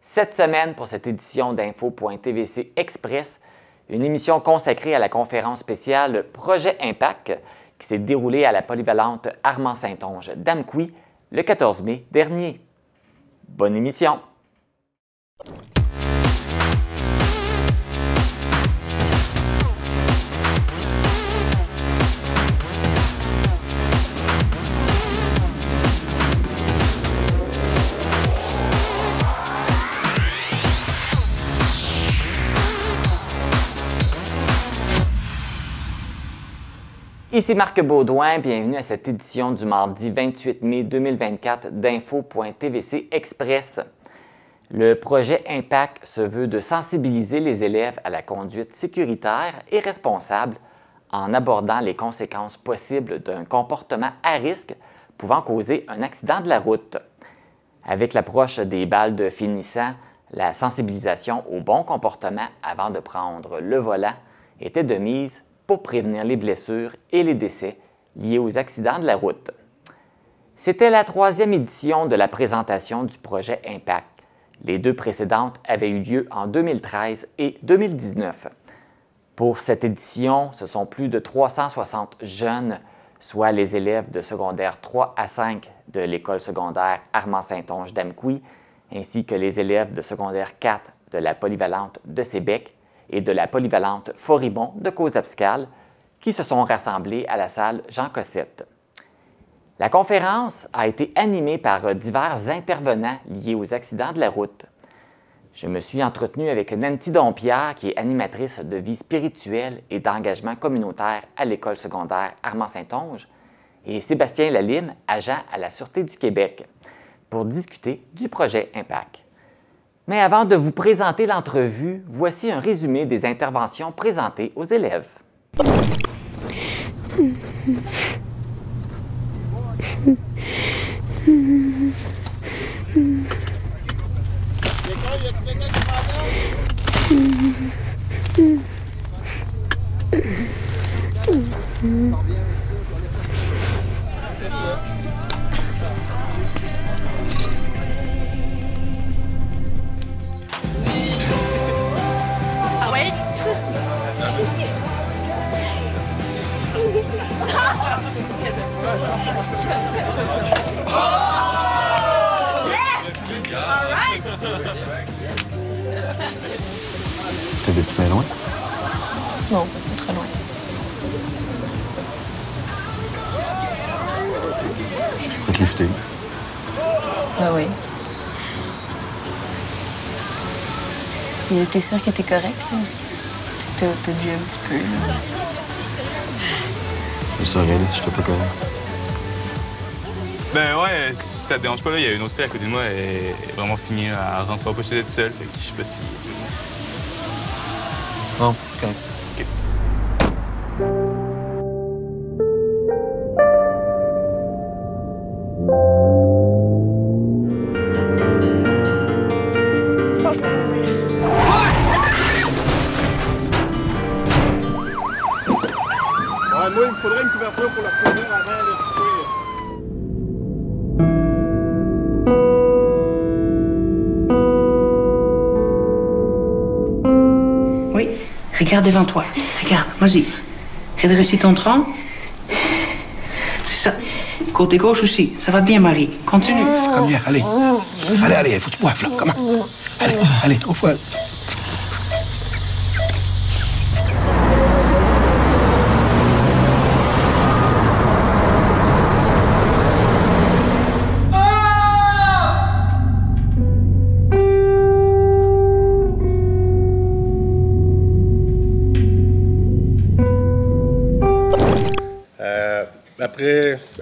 Cette semaine, pour cette édition d'Info.tvc Express, une émission consacrée à la conférence spéciale Projet Impact qui s'est déroulée à la polyvalente Armand-Saint-Onge d'Amqui le 14 mai dernier. Bonne émission! Ici Marc Baudouin, bienvenue à cette édition du mardi 28 mai 2024 d'Info.tvc Express. Le projet Impact se veut de sensibiliser les élèves à la conduite sécuritaire et responsable en abordant les conséquences possibles d'un comportement à risque pouvant causer un accident de la route. Avec l'approche des balles de finissant, la sensibilisation au bon comportement avant de prendre le volant était de mise pour prévenir les blessures et les décès liés aux accidents de la route. C'était la troisième édition de la présentation du projet Impact. Les deux précédentes avaient eu lieu en 2013 et 2019. Pour cette édition, ce sont plus de 360 jeunes, soit les élèves de secondaire 3 à 5 de l'école secondaire Armand-Saint-Onge d'Amqui, ainsi que les élèves de secondaire 4 de la polyvalente de Sébec et de la polyvalente Foribon de Cozapscal, qui se sont rassemblés à la salle Jean Cossette. La conférence a été animée par divers intervenants liés aux accidents de la route. Je me suis entretenu avec Nancy Dompierre, qui est animatrice de vie spirituelle et d'engagement communautaire à l'école secondaire Armand-Saint-Onge, et Sébastien Lalime, agent à la Sûreté du Québec, pour discuter du projet Impact. Mais avant de vous présenter l'entrevue, voici un résumé des interventions présentées aux élèves. T'habites bien loin? Non, pas très loin. Je peux te lifter. Ah oui. Et t'es sûr que t'es correct? T'as bu un petit peu, là. Je saurais, là, si je t'ai pas correct. Ben ouais, si ça te dérange pas, là, il y a une autre fille à côté de moi, elle est vraiment finie, elle rentre pas chez elle toute seule, fait que je sais pas si... Non, c'est correct. OK. Ouais, moi, il me faudrait une couverture pour la courir avant de courir. Oui, regarde devant toi. Regarde, vas-y. Redresser ton tronc. C'est ça. Côté gauche aussi. Ça va bien, Marie. Continue. Très bien, allez. Allez, faut que tu boives, là. Comment? Allez, au poil.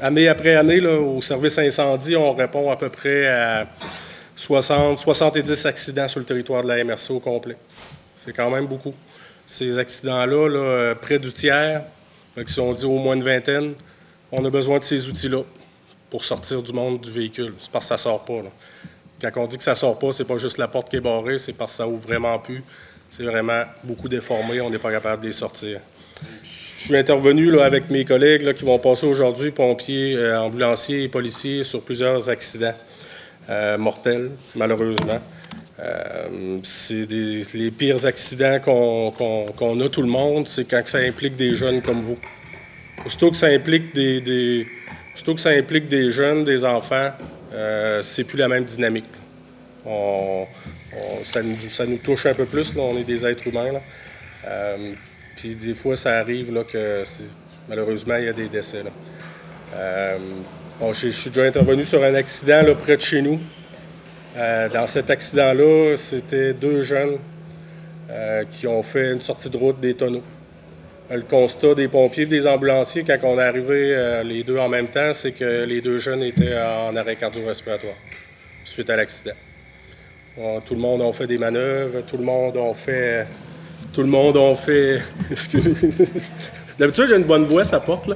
Année après année, là, au service incendie, on répond à peu près à 70 accidents sur le territoire de la MRC au complet. C'est quand même beaucoup. Ces accidents-là, là, près du tiers, si on dit au moins une vingtaine, on a besoin de ces outils-là pour sortir du monde du véhicule. C'est parce que ça ne sort pas. Là. Quand on dit que ça ne sort pas, c'est pas juste la porte qui est barrée, c'est parce que ça ouvre vraiment plus. C'est vraiment beaucoup déformé, on n'est pas capable de les sortir. Je suis intervenu là, avec mes collègues là, qui vont passer aujourd'hui, pompiers, ambulanciers et policiers, sur plusieurs accidents mortels, malheureusement. Les pires accidents qu'on a tout le monde, c'est quand ça implique des jeunes comme vous. Aussitôt que ça implique des jeunes, des enfants, c'est plus la même dynamique. Ça nous touche un peu plus, là, on est des êtres humains. Puis des fois, ça arrive là, que malheureusement, il y a des décès. Je suis déjà intervenu sur un accident là, près de chez nous. Dans cet accident-là, c'était 2 jeunes qui ont fait une sortie de route des tonneaux. Le constat des pompiers et des ambulanciers, quand on est arrivé les 2 en même temps, c'est que les 2 jeunes étaient en arrêt cardio-respiratoire suite à l'accident. Tout le monde a fait des manœuvres, tout le monde a fait... D'habitude, j'ai une bonne voix, ça porte. Là.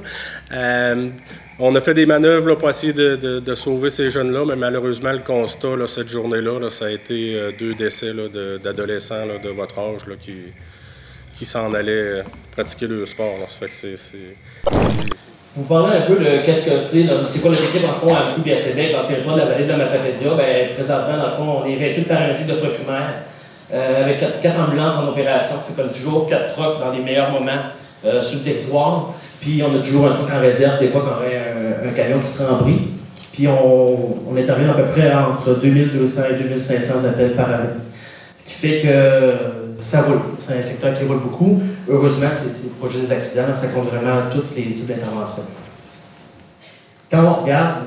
On a fait des manœuvres là, pour essayer de sauver ces jeunes-là, mais malheureusement, le constat, là, cette journée-là, là, ça a été 2 décès d'adolescents de votre âge là, qui s'en allaient pratiquer le sport. Là. Ça fait que c'est... Vous parlez un peu de qu'est-ce que c'est quoi l'objectif en fond à Groupe BSB dans le territoire de la vallée de la Matapédia. Bien, présentement, dans le fond, on est véhicule paramédic de soins primaires avec 4 ambulances en opération. Fait qu'on a toujours 4 trucks dans les meilleurs moments sur le territoire. Puis on a toujours un truck en réserve, des fois qu'on aurait un camion qui serait en bris. Puis on intervient à peu près entre 2200 et 2500 appels par année. Ce qui fait que ça roule. C'est un secteur qui roule beaucoup. Heureusement, c'est pas juste des accidents, ça compte vraiment tous les types d'interventions. Quand on regarde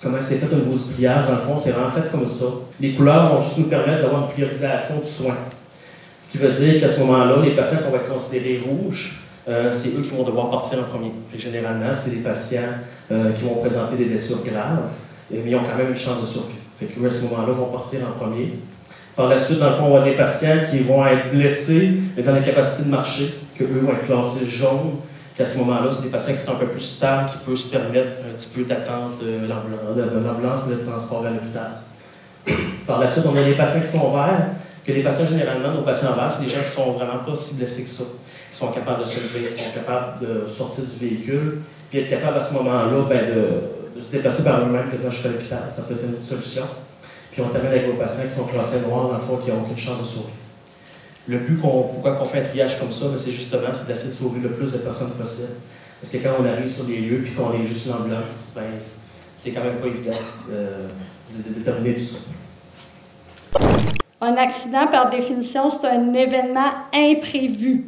comment c'est fait au niveau du triage, dans le fond, c'est vraiment fait comme ça. Les couleurs vont juste nous permettre d'avoir une priorisation du soin. Ce qui veut dire qu'à ce moment-là, les patients qu'on va considérer rouges, c'est eux qui vont devoir partir en premier. Fait que généralement, c'est des patients qui vont présenter des blessures graves, mais ils ont quand même une chance de survie. Fait que eux, à ce moment-là, vont partir en premier. Par la suite, dans le fond, on va avoir des patients qui vont être blessés, mais dans la capacité de marcher, qu'eux vont être classés jaunes. Qu'à ce moment-là, c'est des patients qui sont un peu plus stables, qui peuvent se permettre un petit peu d'attente de l'ambulance, le transport à l'hôpital. Par la suite, on a des patients qui sont verts, que les patients, généralement, nos patients verts, c'est des gens qui sont vraiment pas si blessés que ça, qui sont capables de se lever, qui sont capables de sortir du véhicule, puis être capables à ce moment-là de se déplacer par eux-mêmes quasiment jusqu'à l'hôpital. Ça peut être une solution. Puis on termine avec vos patients qui sont classés noirs, dans le fond, qui n'ont aucune chance de sauver. Le but, pourquoi on fait un triage comme ça, c'est justement d'essayer de sauver le plus de personnes possible. Parce que quand on arrive sur les lieux et qu'on est juste une ambulance, ben, c'est quand même pas évident de déterminer tout ça. Un accident, par définition, c'est un événement imprévu.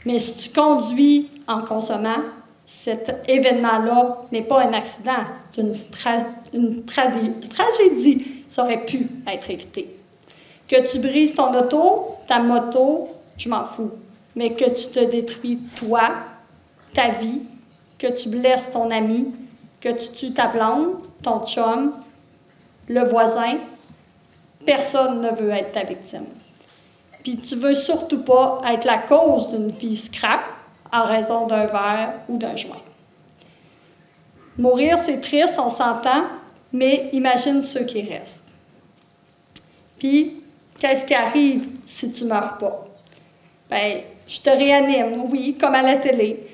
Mais si tu conduis en consommant, cet événement-là n'est pas un accident, c'est une tragédie. Ça aurait pu être évité. Que tu brises ton auto, ta moto, je m'en fous. Mais que tu te détruis toi, ta vie, que tu blesses ton ami, que tu tues ta blonde, ton chum, le voisin, personne ne veut être ta victime. Puis tu veux surtout pas être la cause d'une vie scrap en raison d'un verre ou d'un joint. Mourir, c'est triste, on s'entend, mais imagine ceux qui restent. Puis, qu'est-ce qui arrive si tu ne meurs pas? Bien, je te réanime, oui, comme à la télé.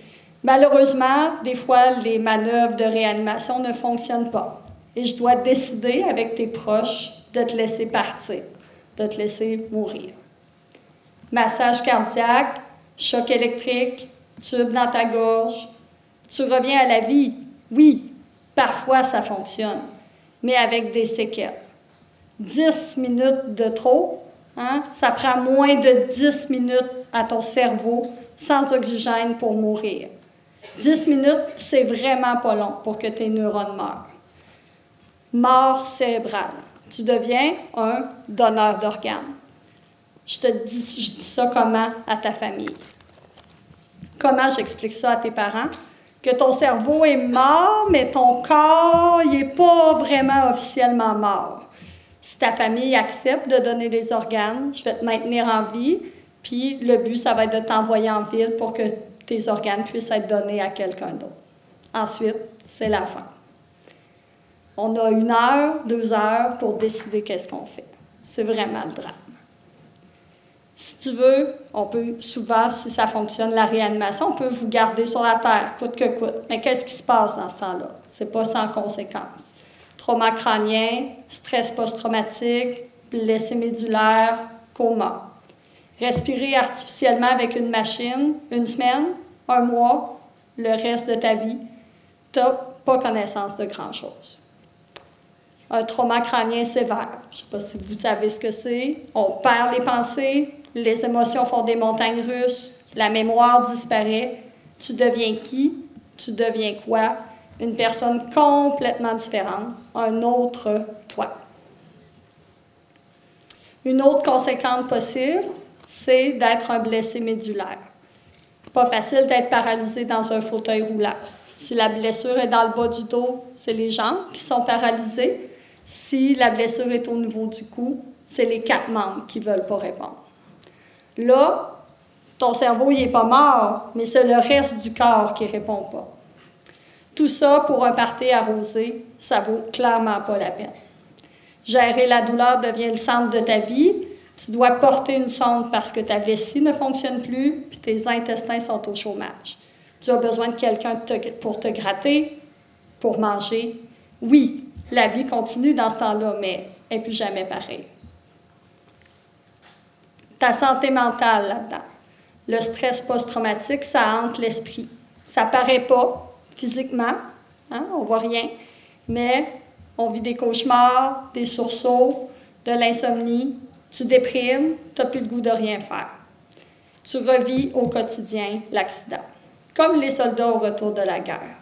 Malheureusement, des fois, les manœuvres de réanimation ne fonctionnent pas. Et je dois décider avec tes proches de te laisser partir, de te laisser mourir. Massage cardiaque, choc électrique, tube dans ta gorge. Tu reviens à la vie. Oui, parfois ça fonctionne, mais avec des séquelles. 10 minutes de trop, hein? Ça prend moins de 10 minutes à ton cerveau sans oxygène pour mourir. 10 minutes, c'est vraiment pas long pour que tes neurones meurent. Mort cérébrale. Tu deviens un donneur d'organes. Je dis ça comment à ta famille? Comment j'explique ça à tes parents? Que ton cerveau est mort, mais ton corps, il n'est pas vraiment officiellement mort. Si ta famille accepte de donner des organes, je vais te maintenir en vie, puis le but, ça va être de t'envoyer en ville pour que tes organes puissent être donnés à quelqu'un d'autre. Ensuite, c'est la fin. On a 1 heure, 2 heures pour décider qu'est-ce qu'on fait. C'est vraiment le drame. Si tu veux, on peut souvent, si ça fonctionne, la réanimation, on peut vous garder sur la terre, coûte que coûte. Mais qu'est-ce qui se passe dans ce temps-là? C'est pas sans conséquence. trauma crânien, stress post-traumatique, blessé médulaire, coma. Respirer artificiellement avec une machine, 1 semaine, 1 mois, le reste de ta vie, tu n'as pas connaissance de grand-chose. Un trauma crânien sévère, je ne sais pas si vous savez ce que c'est, on perd les pensées, les émotions font des montagnes russes, la mémoire disparaît, tu deviens qui, tu deviens quoi, une personne complètement différente, un autre toi. Une autre conséquence possible, c'est d'être un blessé médulaire. Pas facile d'être paralysé dans un fauteuil roulant. Si la blessure est dans le bas du dos, c'est les jambes qui sont paralysées. Si la blessure est au niveau du cou, c'est les 4 membres qui ne veulent pas répondre. Là, ton cerveau n'est pas mort, mais c'est le reste du corps qui ne répond pas. Tout ça pour un party arrosé, ça ne vaut clairement pas la peine. Gérer la douleur devient le centre de ta vie. Tu dois porter une sonde parce que ta vessie ne fonctionne plus puis tes intestins sont au chômage. Tu as besoin de quelqu'un pour te gratter, pour manger. Oui, la vie continue dans ce temps-là, mais elle n'est plus jamais pareille. Ta santé mentale là-dedans. Le stress post-traumatique, ça hante l'esprit. Ça ne paraît pas physiquement, hein, on ne voit rien, mais on vit des cauchemars, des sursauts, de l'insomnie, tu déprimes, tu n'as plus le goût de rien faire. Tu revis au quotidien l'accident, comme les soldats au retour de la guerre.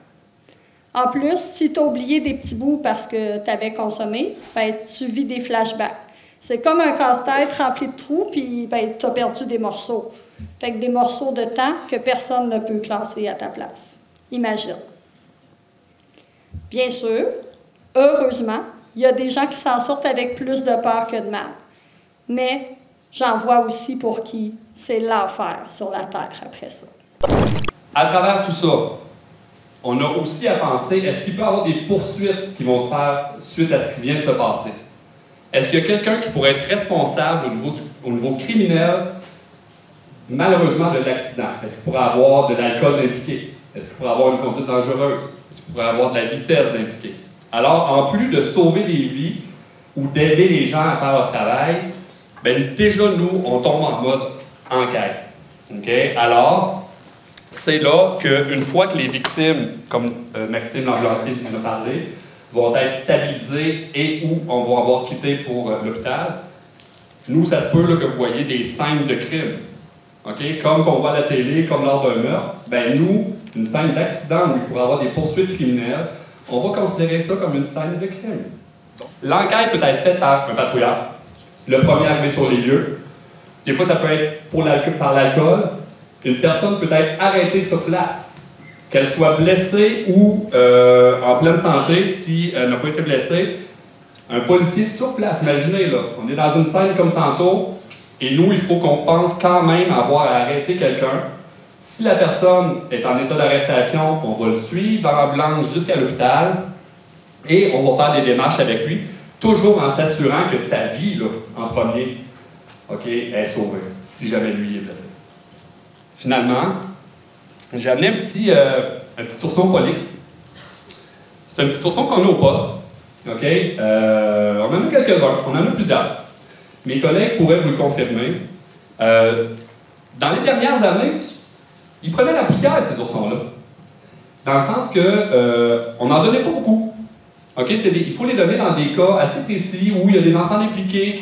En plus, si tu as oublié des petits bouts parce que tu avais consommé, ben, tu vis des flashbacks. C'est comme un casse-tête rempli de trous, puis ben, tu as perdu des morceaux. Fait que des morceaux de temps que personne ne peut classer à ta place. Imagine. Bien sûr, heureusement, il y a des gens qui s'en sortent avec plus de peur que de mal. Mais j'en vois aussi pour qui c'est l'enfer sur la terre après ça. À travers tout ça, on a aussi à penser, est-ce qu'il peut y avoir des poursuites qui vont se faire suite à ce qui vient de se passer? Est-ce qu'il y a quelqu'un qui pourrait être responsable au niveau criminel, malheureusement, de l'accident? Est-ce qu'il pourrait avoir de l'alcool impliqué? Est-ce qu'il pourrait avoir une conduite dangereuse? Est-ce qu'il pourrait avoir de la vitesse impliquée? Alors, en plus de sauver des vies ou d'aider les gens à faire leur travail, bien, déjà, nous, on tombe en mode enquête. Okay? Alors, c'est là qu'une fois que les victimes, comme Maxime Lamblancier nous a parlé, vont être stabilisées et où on va avoir quitté pour l'hôpital, nous, ça se peut là, que vous voyez des scènes de crime. Okay? Comme qu'on voit à la télé, comme lors d'un meurtre, ben nous, une scène d'accident où il pourrait y avoir des poursuites criminelles, on va considérer ça comme une scène de crime. L'enquête peut être faite par un patrouilleur, le premier arrivé sur les lieux. Des fois, ça peut être par l'alcool. Une personne peut être arrêtée sur place, qu'elle soit blessée ou en pleine santé si elle n'a pas été blessée. Un policier sur place, imaginez, là, on est dans une scène comme tantôt, et nous, il faut qu'on pense quand même avoir à arrêter quelqu'un. Si la personne est en état d'arrestation, on va le suivre en blanche jusqu'à l'hôpital et on va faire des démarches avec lui, toujours en s'assurant que sa vie, là, en premier, est sauvée, si jamais lui est blessé. Finalement, j'ai amené un petit ourson Polix. C'est un petit ourson qu'on a au poste. On en a quelques-uns, on en a plusieurs. Mes collègues pourraient vous le confirmer. Dans les dernières années, ils prenaient la poussière, ces oursons-là. Dans le sens qu'on n'en donnait pas beaucoup. Il faut les donner dans des cas assez précis où il y a des enfants impliqués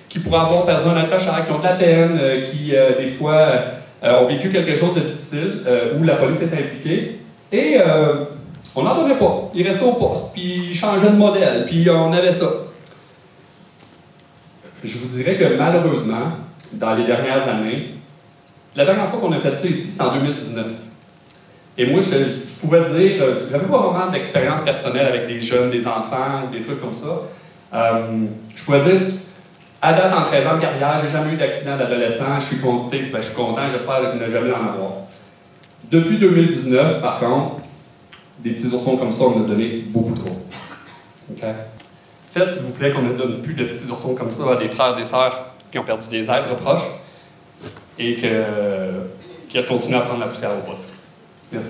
qui pourraient avoir perdu un accrocheur, qui ont de la peine, qui, des fois, ont vécu quelque chose de difficile, où la police est impliquée. Et on n'en donnait pas. Ils restaient au poste, puis ils changeaient de modèle, puis on avait ça. Je vous dirais que malheureusement, dans les dernières années, la dernière fois qu'on a fait ça ici, c'est en 2019. Et moi, je pouvais dire, je n'avais pas vraiment d'expérience personnelle avec des jeunes, des enfants, ou des trucs comme ça. Je pouvais dire, à date, en 13 ans de carrière, j'ai jamais eu d'accident d'adolescent, je suis content, j'espère ne jamais en avoir. Depuis 2019, par contre, des petits oursons comme ça, on en a donné beaucoup trop. Okay? Faites, s'il vous plaît, qu'on ne donne plus de petits oursons comme ça à des frères et des sœurs qui ont perdu des êtres proches et qui continuent à prendre la poussière au poste. Merci.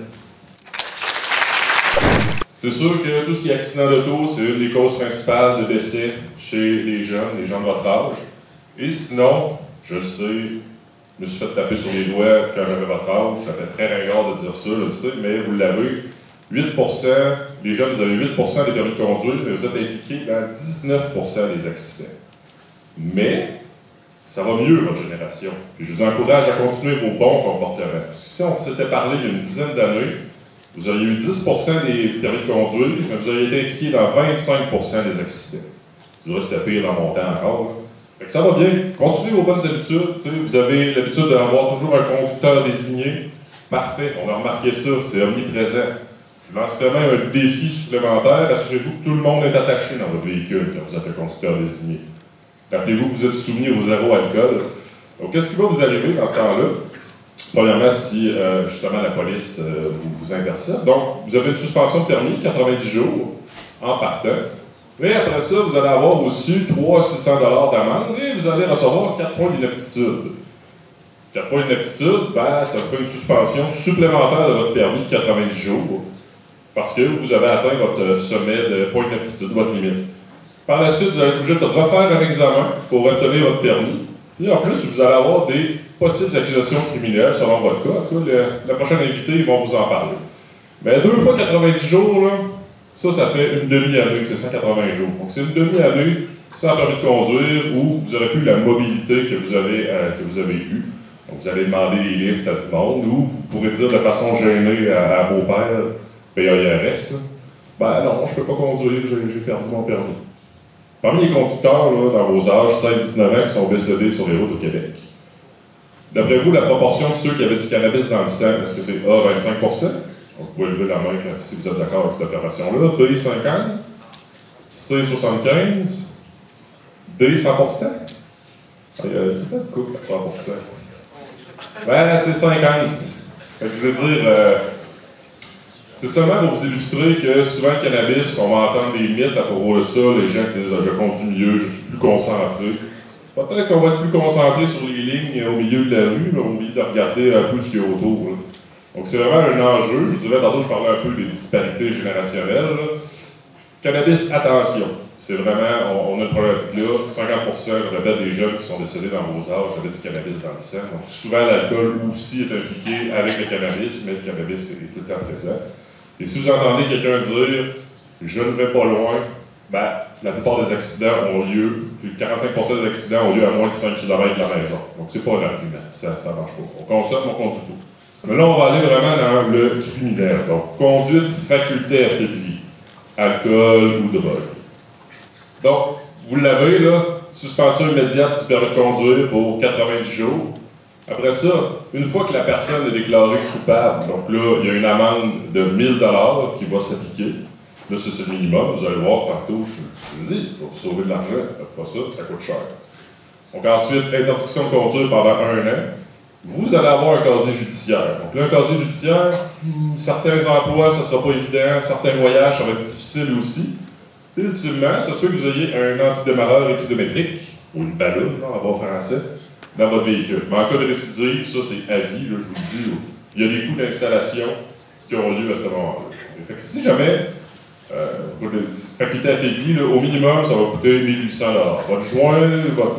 C'est sûr que tout ce qui est accident d'auto, c'est une des causes principales de décès chez les jeunes de votre âge. Et sinon, je le sais, je me suis fait taper sur les doigts quand j'avais votre âge, ça fait très ringard de dire ça, je le sais, mais vous l'avez, 8%, les jeunes, vous avez 8% des permis de conduire, mais vous êtes impliqués dans 19% des accidents. Mais, ça va mieux, votre génération. Puis je vous encourage à continuer vos bons comportements. Parce que si on s'était parlé il y a une dizaine d'années, vous auriez eu 10% des permis de conduire, mais vous auriez été impliqué dans 25% des accidents. Je dirais que c'était pire dans mon temps encore. Là. Fait que ça va bien. Continuez vos bonnes habitudes. Vous avez l'habitude d'avoir toujours un conducteur désigné. Parfait, on a remarqué ça, c'est omniprésent. Je vous lance vraiment un défi supplémentaire. Assurez-vous que tout le monde est attaché dans votre véhicule quand vous êtes un conducteur désigné. Rappelez-vous que vous êtes soumis au zéro alcool. Donc, qu'est-ce qui va vous arriver dans ce temps-là? Premièrement, si justement la police vous intercepte. Donc, vous avez une suspension de permis, 90 jours, en partant. Mais après ça, vous allez avoir aussi 300-600 $ d'amende et vous allez recevoir 4 points d'inaptitude. 4 points d'inaptitude, ben, ça fait une suspension supplémentaire de votre permis de 90 jours parce que vous avez atteint votre sommet de points d'inaptitude, votre limite. Par la suite, vous allez être obligé de refaire un examen pour obtenir votre permis. Et en plus, vous allez avoir des possibles accusations criminelles selon votre cas. La prochaine invitée, ils vont vous en parler. Mais 2 fois 90 jours, là, ça fait une demi-année, c'est 180 jours. Donc, c'est une demi-année sans permis de conduire où vous n'aurez plus la mobilité que vous avez eue. Donc, vous allez demander des lifts à tout le monde ou vous pourrez dire de façon gênée à vos pères, PAIRS, ben non, je ne peux pas conduire, j'ai perdu mon permis. Parmi les conducteurs, là, dans vos âges, 16-19 ans, qui sont décédés sur les routes au Québec, d'après vous, la proportion de ceux qui avaient du cannabis dans le sang, est-ce que c'est A, 25%? Vous pouvez lever la main si vous êtes d'accord avec cette opération-là. B, 50%. C, 75%. D, 100%. Il y a peut-être beaucoup à 100%. Ben, c'est 50%. Fait que je veux dire, c'est seulement pour vous illustrer que souvent le cannabis, on va entendre des mythes à propos de ça, les gens qui disent « je conduis mieux, je suis plus concentré ». Peut-être qu'on va être plus concentré sur les lignes au milieu de la rue, mais on oublie de regarder un peu ce qu'il y a autour. Là. Donc c'est vraiment un enjeu. Je vous dirais, tantôt je parlais un peu des disparités générationnelles. Là. Cannabis, attention. C'est vraiment, on a une problématique là. 50%, je répète, des jeunes qui sont décédés dans vos âges avaient du cannabis dans le sang. Donc souvent l'alcool aussi est impliqué avec le cannabis, mais le cannabis est tout le temps présent. Et si vous entendez quelqu'un dire « je ne vais pas loin », ben, la plupart des accidents ont lieu, plus de 45% des accidents ont lieu à moins de 5 km de la maison. Donc c'est pas un argument, ça ne marche pas. On consomme, on conduit tout. Mais là, on va aller vraiment dans le criminel. Donc, conduite, faculté affaiblie, alcool ou drogue. Donc, vous l'avez là, suspension immédiate du permis de conduire pour 90 jours. Après ça, une fois que la personne est déclarée coupable, donc là, il y a une amende de 1000 $ qui va s'appliquer. Là, c'est le minimum. Vous allez voir tantôt, je vous dis, pour sauver de l'argent, faites pas ça, ça coûte cher. Donc ensuite, interdiction de conduire pendant 1 an. Vous allez avoir un casier judiciaire. Donc là, un casier judiciaire, certains emplois, ça ne sera pas évident, certains voyages, ça va être difficile aussi. Et ultimement, ça se fait que vous ayez un antidémarreur éthylométrique, ou une ballonne, en bon français, dans votre véhicule. Mais en cas de récidive, ça c'est à vie, là, je vous le dis, il y a des coûts d'installation qui ont lieu à ce moment-là. Fait que si jamais, faculté affaiblie, là, au minimum, ça va coûter 1800 $. Votre joint,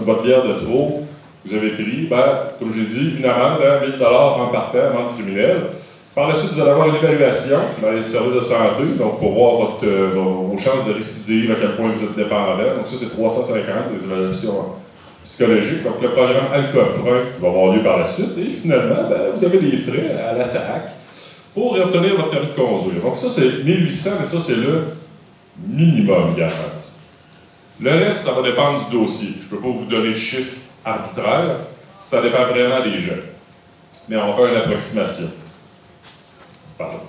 votre bière de trop, vous avez pris, ben, comme j'ai dit, une amende de 1000 $ en partant, amende criminelle. Par la suite, vous allez avoir une évaluation dans les services de santé, donc pour voir vos chances de récidive, à quel point vous êtes dépendant. Donc ça, c'est 350, les évaluations psychologiques. Donc le programme Alcofrein qui va avoir lieu par la suite. Et finalement, ben, vous avez des frais à la SAC pour obtenir votre permis de conduire. Donc ça, c'est 1800, mais ça, c'est le minimum garanti. Le reste, ça va dépendre du dossier. Je ne peux pas vous donner de chiffres arbitraires. Ça dépend vraiment des jeunes. Mais on va faire une approximation.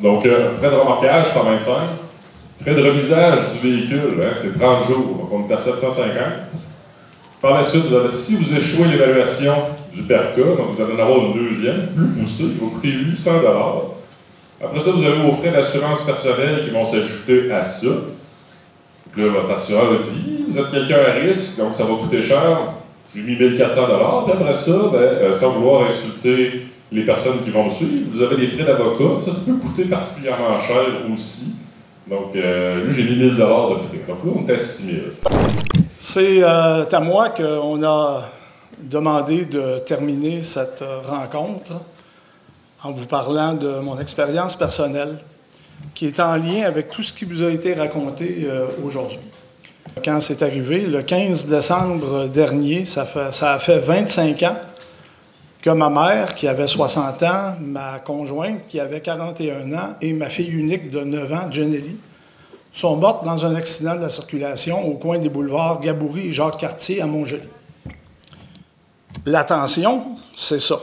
Donc, frais de remorquage, 125. Frais de remisage du véhicule, hein, c'est 30 jours. Donc, on est à 750. Par la suite, si vous échouez l'évaluation du PERCA, donc vous allez en avoir une deuxième, plus poussée, qui va coûter 800 $. Après ça, vous avez vos frais d'assurance personnelle qui vont s'ajouter à ça. Donc là, votre assureur dit, vous êtes quelqu'un à risque, donc ça va coûter cher. J'ai mis 1400 $. Puis après ça, ben, sans vouloir insulter les personnes qui vont me suivre, vous avez des frais d'avocat. Ça peut coûter particulièrement cher aussi. Donc, lui, j'ai mis 1000 $ de frais. Donc là, on était à 6000. C'est à moi qu'on a demandé de terminer cette rencontre en vous parlant de mon expérience personnelle qui est en lien avec tout ce qui vous a été raconté aujourd'hui. Quand c'est arrivé, le 15 décembre dernier, ça a fait 25 ans que ma mère, qui avait 60 ans, ma conjointe, qui avait 41 ans, et ma fille unique de 9 ans, Jenelly, sont mortes dans un accident de la circulation au coin des boulevards Gaboury et Jacques-Cartier à Montjoly. L'attention, c'est ça.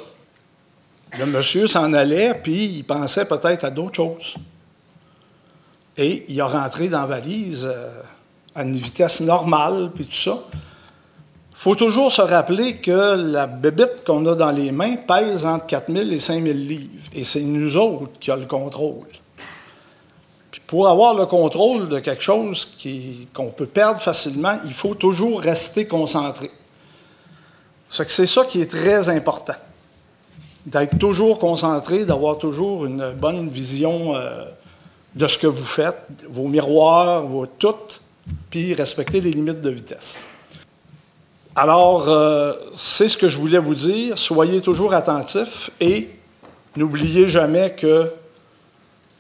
Le monsieur s'en allait, puis il pensait peut-être à d'autres choses. Et il a rentré dans la valise à une vitesse normale, puis tout ça. Il faut toujours se rappeler que la bébite qu'on a dans les mains pèse entre 4000 et 5000 livres. Et c'est nous autres qui avons le contrôle. Puis pour avoir le contrôle de quelque chose qu'on peut perdre facilement, il faut toujours rester concentré. C'est ça qui est très important. D'être toujours concentré, d'avoir toujours une bonne vision de ce que vous faites, vos miroirs, vos tout, puis respecter les limites de vitesse. Alors, c'est ce que je voulais vous dire. Soyez toujours attentifs et n'oubliez jamais que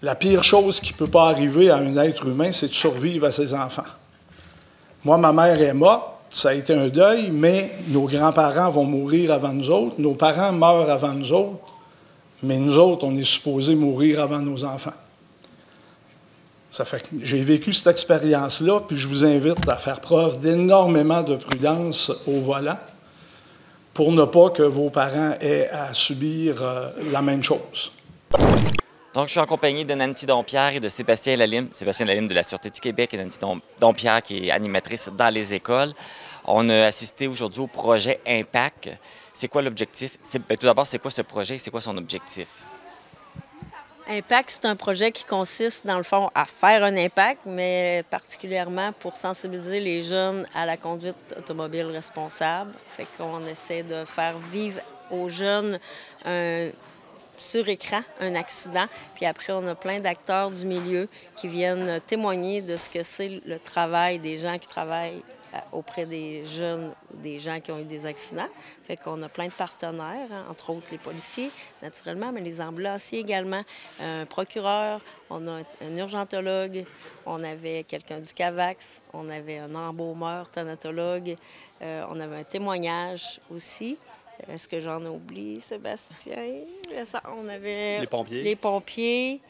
la pire chose qui ne peut pas arriver à un être humain, c'est de survivre à ses enfants. Moi, ma mère est morte, ça a été un deuil, mais nos grands-parents vont mourir avant nous autres, nos parents meurent avant nous autres, mais nous autres, on est supposés mourir avant nos enfants. Ça fait que j'ai vécu cette expérience-là, puis je vous invite à faire preuve d'énormément de prudence au volant pour ne pas que vos parents aient à subir la même chose. Donc, je suis en compagnie de Nancy Dompierre et de Sébastien Lalime. Sébastien Lalime de la Sûreté du Québec et Nancy Dompierre qui est animatrice dans les écoles. On a assisté aujourd'hui au projet Impact. C'est quoi l'objectif? Tout d'abord, c'est quoi ce projet et c'est quoi son objectif? Impact, c'est un projet qui consiste, dans le fond, à faire un impact, mais particulièrement pour sensibiliser les jeunes à la conduite automobile responsable. Fait qu'on essaie de faire vivre aux jeunes sur écran un accident. Puis après, on a plein d'acteurs du milieu qui viennent témoigner de ce que c'est le travail des gens qui travaillent auprès des jeunes, des gens qui ont eu des accidents. Fait qu'on a plein de partenaires, hein, entre autres les policiers, naturellement, mais les ambulanciers également, un procureur, on a un urgentologue, on avait quelqu'un du CAVAX, on avait un embaumeur, thanatologue, on avait un témoignage aussi. Est-ce que j'en oublie, Sébastien? On avait les pompiers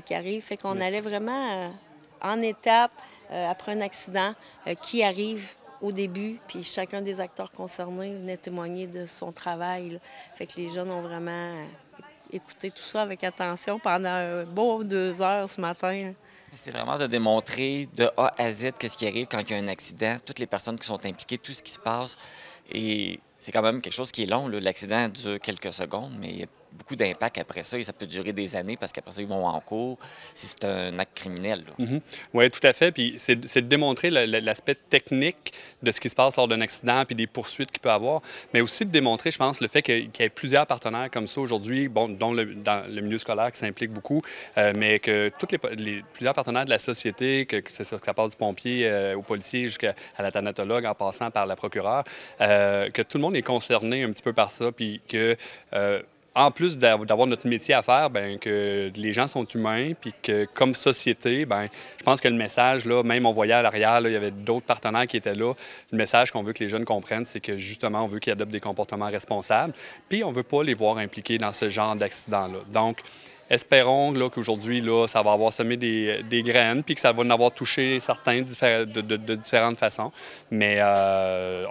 qui arrivent. Fait qu'on allait vraiment en étapes après un accident qui arrive au début, puis chacun des acteurs concernés venait témoigner de son travail. Là. Fait que les jeunes ont vraiment écouté tout ça avec attention pendant un bon 2 heures ce matin. C'est vraiment de démontrer de A à Z qu'est-ce qui arrive quand il y a un accident, toutes les personnes qui sont impliquées, tout ce qui se passe. Et c'est quand même quelque chose qui est long. L'accident dure quelques secondes, mais il y a beaucoup d'impact après ça et ça peut durer des années parce qu'après ça, ils vont en cours si c'est un acte criminel. Oui, tout à fait. Puis c'est de démontrer l'aspect technique de ce qui se passe lors d'un accident puis des poursuites qu'il peut avoir, mais aussi de démontrer, je pense, le fait qu'il y ait plusieurs partenaires comme ça aujourd'hui, bon, dont dans le milieu scolaire qui s'implique beaucoup, mais que plusieurs partenaires de la société, que ça passe du pompier au policier jusqu'à la thanatologue en passant par la procureure, que tout le monde est concerné un petit peu par ça, puis que en plus d'avoir notre métier à faire, bien, que les gens sont humains, puis que comme société, bien, je pense que le message, là, même on voyait à l'arrière, là, il y avait d'autres partenaires qui étaient là. Le message qu'on veut que les jeunes comprennent, c'est que justement, on veut qu'ils adoptent des comportements responsables, puis on ne veut pas les voir impliqués dans ce genre d'accident-là. Donc, espérons qu'aujourd'hui, ça va avoir semé des graines puis que ça va en avoir touché certains de différentes façons. Mais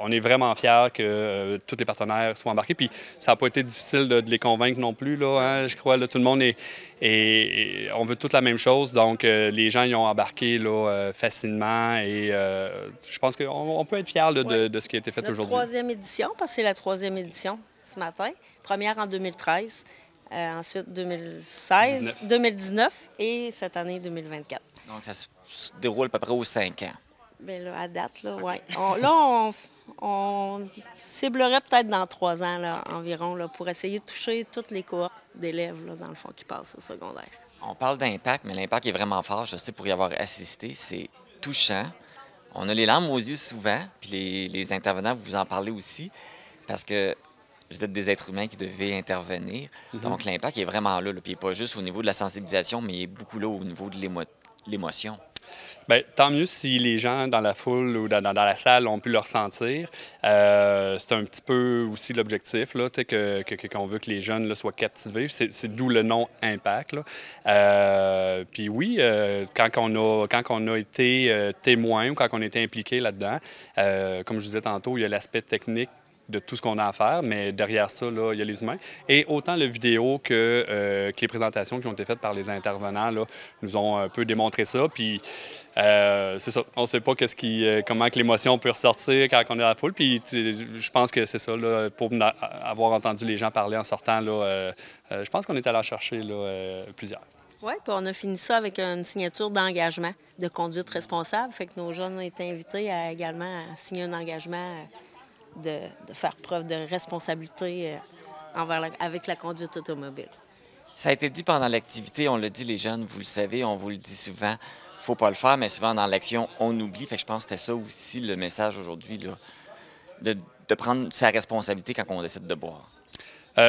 on est vraiment fiers que tous les partenaires soient embarqués. Puis ça n'a pas été difficile de les convaincre non plus. Là, hein? Je crois que tout le monde on veut toute la même chose. Donc, les gens y ont embarqué là, facilement. Et je pense qu'on peut être fiers de ce qui a été fait aujourd'hui. Notre 3e édition, parce que c'est la 3e édition ce matin. Première en 2013. Ensuite, 2016, 2019 et cette année, 2024. Donc, ça se déroule à peu près aux 5 ans. Bien là, à date, là, oui. On ciblerait peut-être dans 3 ans là, environ là, pour essayer de toucher toutes les cohortes d'élèves, là, dans le fond, qui passent au secondaire. On parle d'impact, mais l'impact est vraiment fort. Je sais pour y avoir assisté, c'est touchant. On a les larmes aux yeux souvent, puis les intervenants, vous en parlez aussi, parce que vous êtes des êtres humains qui devaient intervenir. Donc, l'impact est vraiment là. Puis il n'est pas juste au niveau de la sensibilisation, mais il est beaucoup là au niveau de l'émotion. Bien, tant mieux si les gens dans la foule ou dans la salle ont pu le ressentir. C'est un petit peu aussi l'objectif, là, qu'on veut que les jeunes là, soient captivés. C'est d'où le nom Impact. Puis oui, quand on a été témoin ou quand on a été impliqué là-dedans, comme je disais tantôt, il y a l'aspect technique de tout ce qu'on a à faire, mais derrière ça, là, il y a les humains. Et autant la vidéo que les présentations qui ont été faites par les intervenants là, nous ont un peu démontré ça. Puis c'est ça, on ne sait pas comment que l'émotion peut ressortir quand on est à la foule. Puis je pense que c'est ça, là, pour avoir entendu les gens parler en sortant, là, je pense qu'on est allé en chercher là, plusieurs. Oui, puis on a fini ça avec une signature d'engagement de conduite responsable. Fait que nos jeunes ont été invités à également signer un engagement de faire preuve de responsabilité avec la conduite automobile. Ça a été dit pendant l'activité, on l'a dit les jeunes, vous le savez, on vous le dit souvent, il ne faut pas le faire, mais souvent dans l'action, on oublie. Fait que je pense que c'était ça aussi le message aujourd'hui, là, de prendre sa responsabilité quand on décide de boire.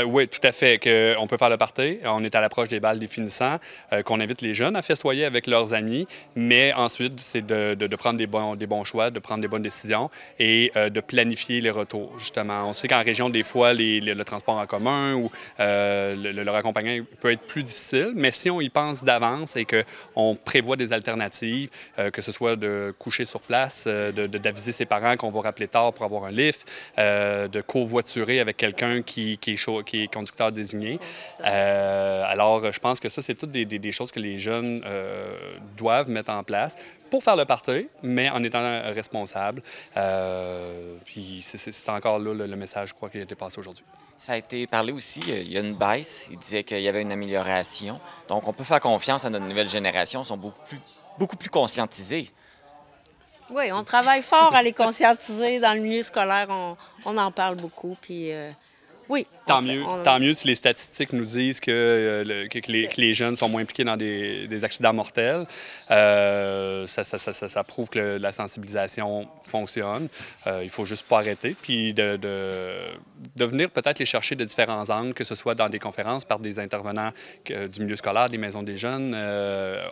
Oui, tout à fait. On peut faire le party. On est à l'approche des balles des finissants, qu'on invite les jeunes à festoyer avec leurs amis, mais ensuite, c'est de prendre des bons choix, de prendre des bonnes décisions et de planifier les retours, justement. On sait qu'en région, des fois, le transport en commun ou leur accompagnement peut être plus difficile, mais si on y pense d'avance et qu'on prévoit des alternatives, que ce soit de coucher sur place, d'aviser ses parents qu'on va rappeler tard pour avoir un lift, de covoiturer avec quelqu'un qui est conducteur désigné. Alors, je pense que ça, c'est toutes des choses que les jeunes doivent mettre en place pour faire le party, mais en étant responsables. Puis c'est encore là le message, je crois, qui a été passé aujourd'hui. Ça a été parlé aussi, il y a une baisse, il disait qu'il y avait une amélioration. Donc, on peut faire confiance à notre nouvelle génération, ils sont beaucoup plus conscientisés. Oui, on travaille fort à les conscientiser. Dans le milieu scolaire, on en parle beaucoup, puis... Oui. Tant mieux si les statistiques nous disent que les jeunes sont moins impliqués dans des accidents mortels. Ça prouve que la sensibilisation fonctionne. Il faut juste pas arrêter. Puis de venir peut-être les chercher de différents angles, que ce soit dans des conférences par des intervenants du milieu scolaire, des maisons des jeunes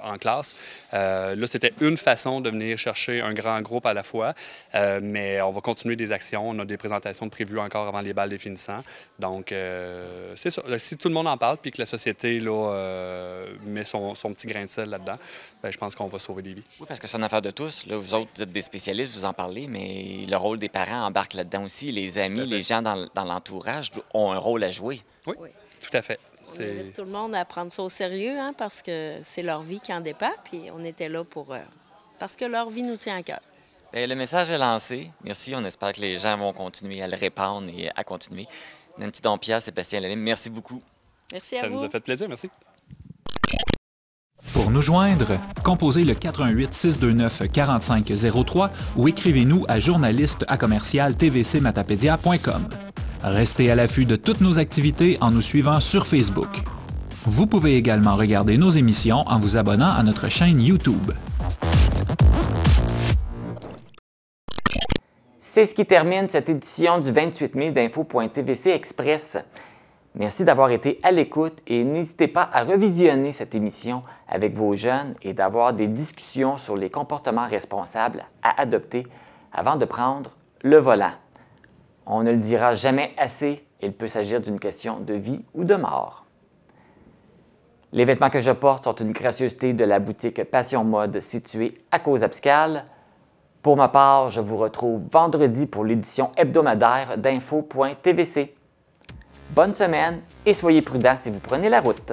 en classe. Là, c'était une façon de venir chercher un grand groupe à la fois. Mais on va continuer des actions. On a des présentations prévues encore avant les balles des finissants. Donc, c'est ça. Si tout le monde en parle puis que la société là, met son petit grain de sel là-dedans, bien, je pense qu'on va sauver des vies. Oui, parce que c'est une affaire de tous. Là, vous autres, vous êtes des spécialistes, vous en parlez, mais le rôle des parents embarque là-dedans aussi. Les amis, les gens dans l'entourage ont un rôle à jouer. Oui, tout à fait. On invite tout le monde à prendre ça au sérieux, hein, parce que c'est leur vie qui en dépend, puis on était là parce que leur vie nous tient à cœur. Bien, le message est lancé. Merci. On espère que les gens vont continuer à le répandre et à continuer. Nancy Dompierre, Sébastien Lalime, merci beaucoup. Merci à vous. Ça nous a fait plaisir, merci. Pour nous joindre, composez le 418-629-4503 ou écrivez-nous à journaliste@tvcmatapedia.com. Restez à l'affût de toutes nos activités en nous suivant sur Facebook. Vous pouvez également regarder nos émissions en vous abonnant à notre chaîne YouTube. C'est ce qui termine cette édition du 28 mai d'Info.tvc Express. Merci d'avoir été à l'écoute et n'hésitez pas à revisionner cette émission avec vos jeunes et d'avoir des discussions sur les comportements responsables à adopter avant de prendre le volant. On ne le dira jamais assez, il peut s'agir d'une question de vie ou de mort. Les vêtements que je porte sont une gracieuseté de la boutique Passion Mode située à Causa-Piscale. Pour ma part, je vous retrouve vendredi pour l'édition hebdomadaire d'Info.tvc. Bonne semaine et soyez prudents si vous prenez la route.